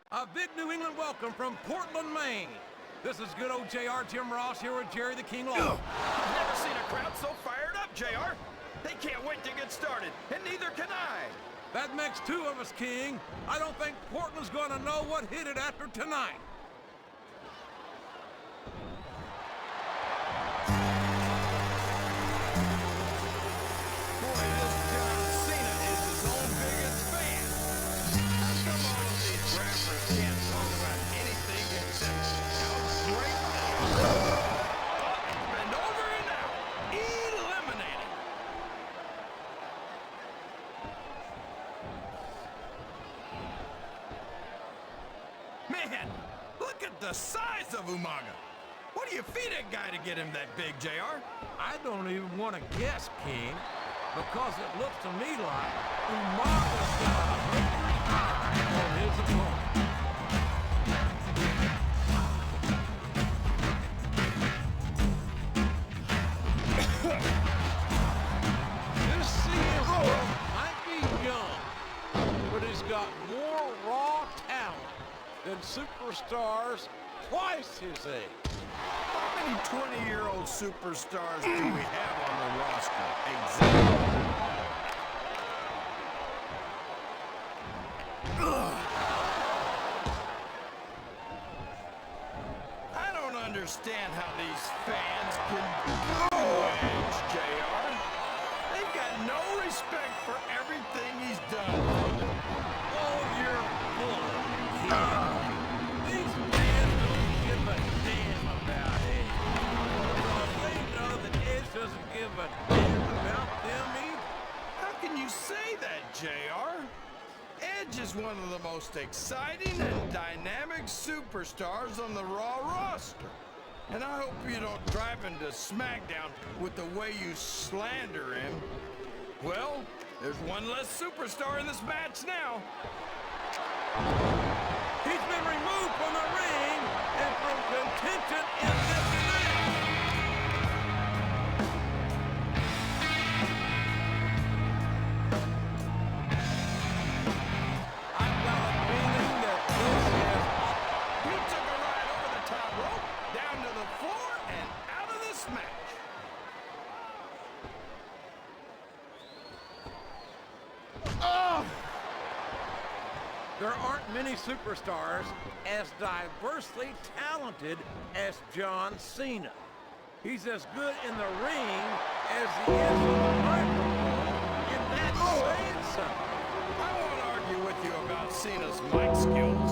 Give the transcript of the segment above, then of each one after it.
A big New England welcome from Portland, Maine. This is good old JR Jim Ross here with Jerry the King Law. I've never seen a crowd so fired up, JR. They can't wait to get started, and neither can I. That makes two of us, King. I don't think Portland's going to know what hit it after tonight. Boy, this John Cena is his own biggest fan. How come all of these rappers can't talk about anything except how great they are? And over and out, eliminated. Man, look at the size of Umaga. What do you feed that guy to get him that big, JR? I don't even want to guess, King, because it looks to me like Umaga's got a hungry eye on his opponent. This CM Punk might be young, but he's got more raw talent than superstars twice his age. How many 20-year-old superstars do we have on the roster? Exactly. I don't understand how these fans can edge JR. They've got no respect for everything he's done. Oh, you're full. These fans don't give a damn about Edge. Because they know that Edge doesn't give a damn about them either. How can you say that, JR? Edge is one of the most exciting and dynamic superstars on the Raw roster. And I hope you don't drive into SmackDown with the way you slander him. Well, there's one less superstar in this match now. He's been removed from the ring and from contention in this match. I've got a feeling that this is... He took a ride over the top rope, down to the floor, and out of this match. There aren't many superstars as diversely talented as John Cena. He's as good in the ring as he is on the microphone, and that's saying something. I won't argue with you about Cena's mic skills.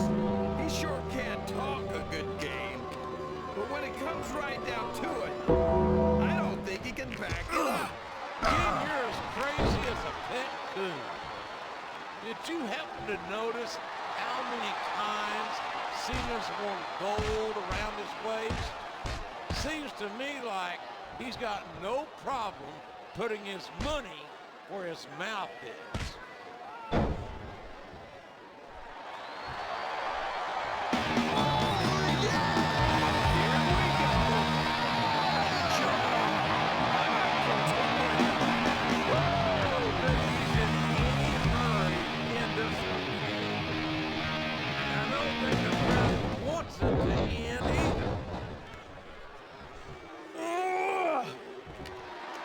He sure can talk a good game. But when it comes right down to it, I don't think he can back it up. King, you're as crazy as a pet coon. Did you happen to notice how many times Cena's worn gold around his waist? Seems to me like he's got no problem putting his money where his mouth is.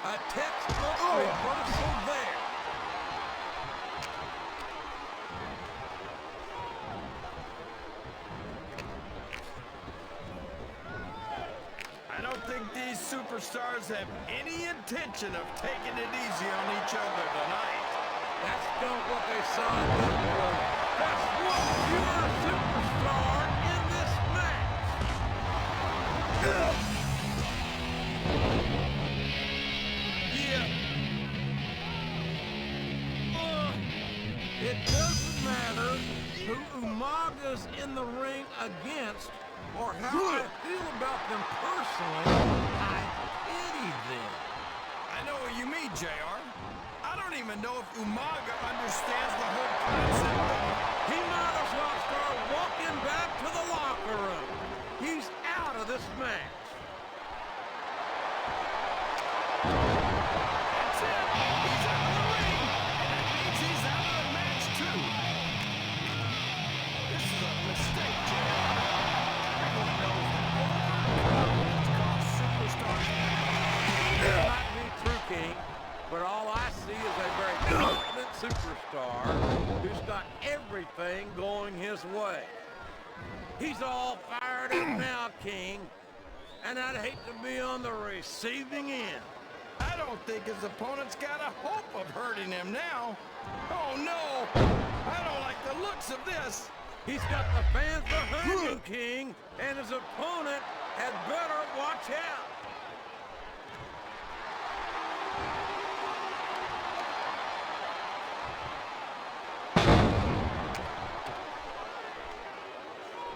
A textbook reversal there. I don't think these superstars have any intention of taking it easy on each other tonight. That's not what they signed up for. That's what you're a superstar in this match. It doesn't matter who Umaga's in the ring against or how I feel about them personally. I pity them. I know what you mean, JR. I don't even know if Umaga understands the whole concept of it. He might as well start walking back to the locker room. He's out of this match. That's it. He's out of the ring. And that means he's out of the match, too. This is a mistake. But all I see is a very confident superstar who's got everything going his way. He's all fired up now, King, and I'd hate to be on the receiving end. I don't think his opponent's got a hope of hurting him now. Oh, no! I don't like the looks of this. He's got the fans behind him, King, and his opponent had better watch out.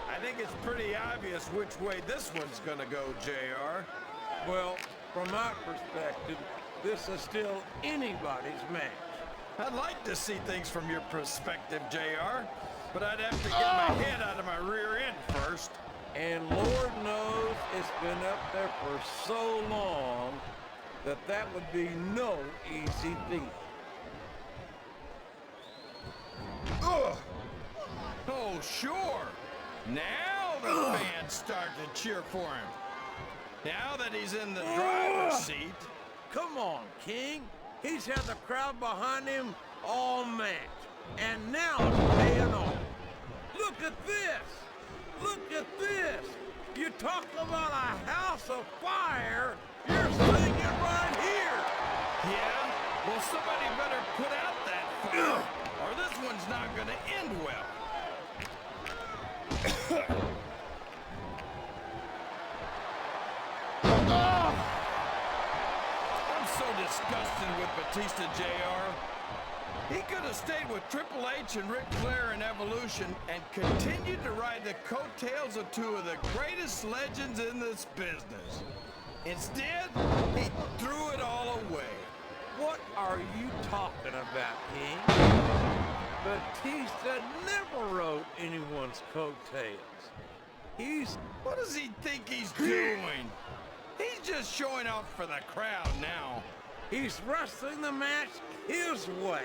I think it's pretty obvious which way this one's gonna go, JR. Well, from my perspective, this is still anybody's match. I'd like to see things from your perspective, JR, but I'd have to get my head out of my rear end first. And Lord knows it's been up there for so long that that would be no easy feat. Ugh. Oh, sure. Now the fans start to cheer for him. Now that he's in the driver's seat. Come on, King. He's had the crowd behind him all match. And now it's paying off. Look at this. Look at this. You talk about a house of fire. You're seeing it right here. Yeah? Well, somebody better put out that fire, or this one's not gonna end well. I'm so disgusted with Batista, JR. He could have stayed with Triple H and Ric Flair in Evolution and continued to ride the coattails of two of the greatest legends in this business. Instead, he threw it all away. What are you talking about, King? Batista never rode anyone's coattails. What does he think he's doing? He's just showing off for the crowd now. He's wrestling the match his way.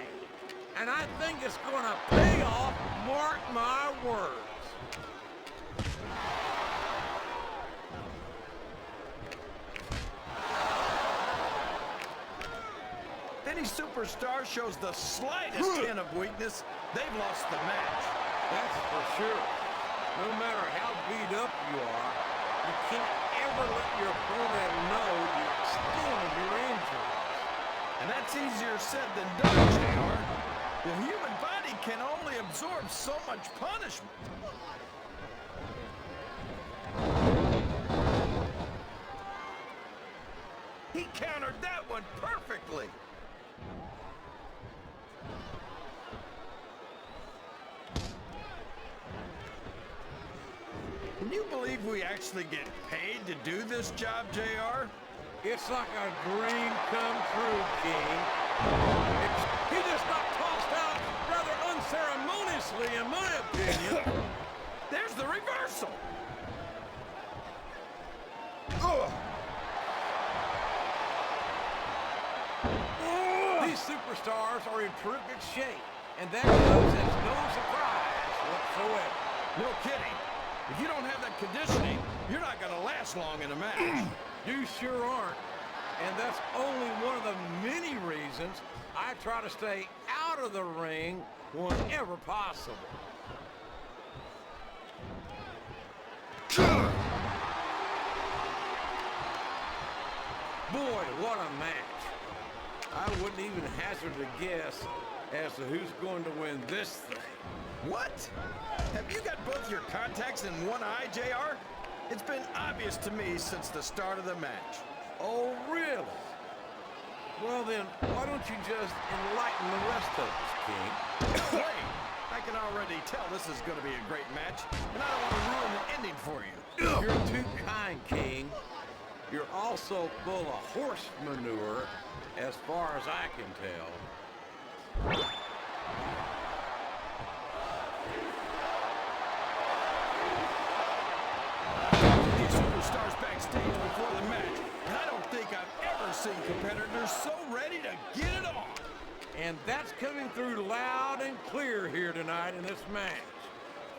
And I think it's going to pay off, mark my words. Any superstar shows the slightest hint of weakness, they've lost the match. That's for sure. No matter how beat up you are, you can't ever let your opponent know the extent of your injury. And that's easier said than done, JR. The human body can only absorb so much punishment. He countered that one perfectly. Can you believe we actually get paid to do this job, JR? It's like a dream come true, King. He just got tossed out rather unceremoniously, in my opinion. There's the reversal. These superstars are in terrific shape, and that comes as no surprise whatsoever. No kidding. If you don't have that conditioning, you're not going to last long in a match. You sure aren't. And that's only one of the many reasons I try to stay out of the ring whenever possible. Boy, what a match. I wouldn't even hazard a guess as to who's going to win this thing. What? Have you got both your contacts in one eye, JR? It's been obvious to me since the start of the match. Oh, really? Well then, why don't you just enlighten the rest of us, King? Wait, I can already tell this is going to be a great match, and I don't want to ruin the ending for you. You're too kind, King. You're also full of horse manure, as far as I can tell. These superstars backstage before the match, and I don't think I've ever seen competitors so ready to get it on. And that's coming through loud and clear here tonight in this match.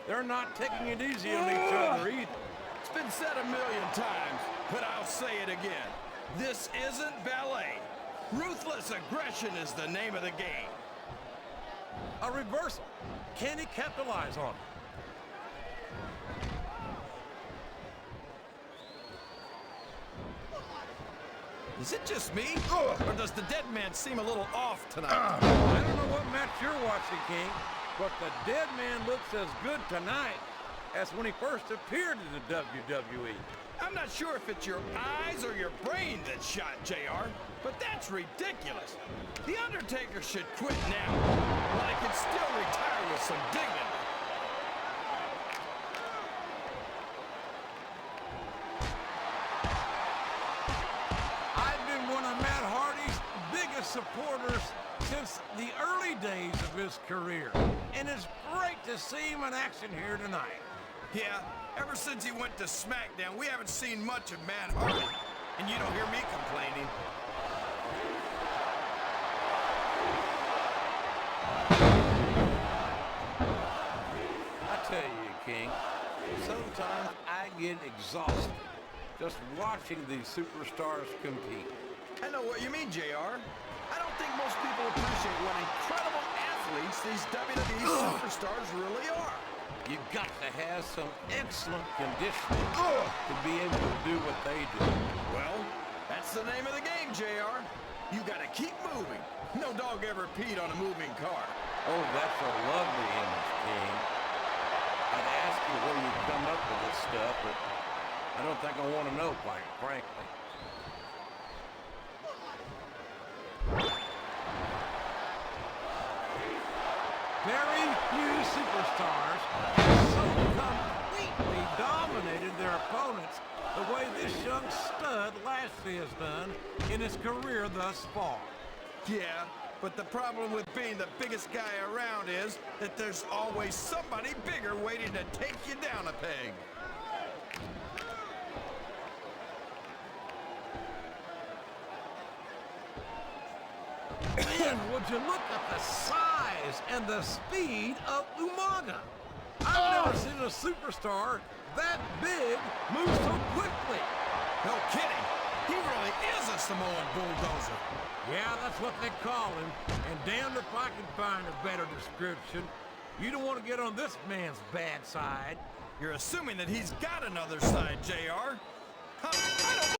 They're not taking it easy on each other either. It's been said a million times, but I'll say it again. This isn't ballet. Ruthless aggression is the name of the game. A reversal. Can he capitalize on it? Is it just me? Or does the dead man seem a little off tonight? I don't know what match you're watching, King, but the dead man looks as good tonight as when he first appeared in the WWE. I'm not sure if it's your eyes or your brain that shot JR, but that's ridiculous. The Undertaker should quit now, while he can still retire with some dignity. I've been one of Matt Hardy's biggest supporters since the early days of his career, and it's great to see him in action here tonight. Yeah, ever since he went to SmackDown, we haven't seen much of Matt Hardy, and you don't hear me complaining. I tell you, King, sometimes I get exhausted just watching these superstars compete. I know what you mean, JR. I don't think most people appreciate what incredible athletes these WWE superstars really are. You've got to have some excellent conditioning to be able to do what they do. Well, that's the name of the game, JR. You gotta keep moving. No dog ever peed on a moving car. Oh, that's a lovely image, King. I'd ask you where you come up with this stuff, but I don't think I want to know, quite frankly. Very few superstars have so completely dominated their opponents the way this young stud Lashley has done in his career thus far. Yeah, but the problem with being the biggest guy around is that there's always somebody bigger waiting to take you down a peg. And would you look at the size and the speed of Umaga? I've never seen a superstar that big move so quickly. No kidding. He really is a Samoan bulldozer. Yeah, that's what they call him. And damned if I can find a better description. You don't want to get on this man's bad side. You're assuming that he's got another side, JR. I don't...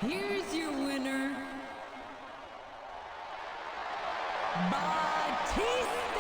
Here's your winner, Batista.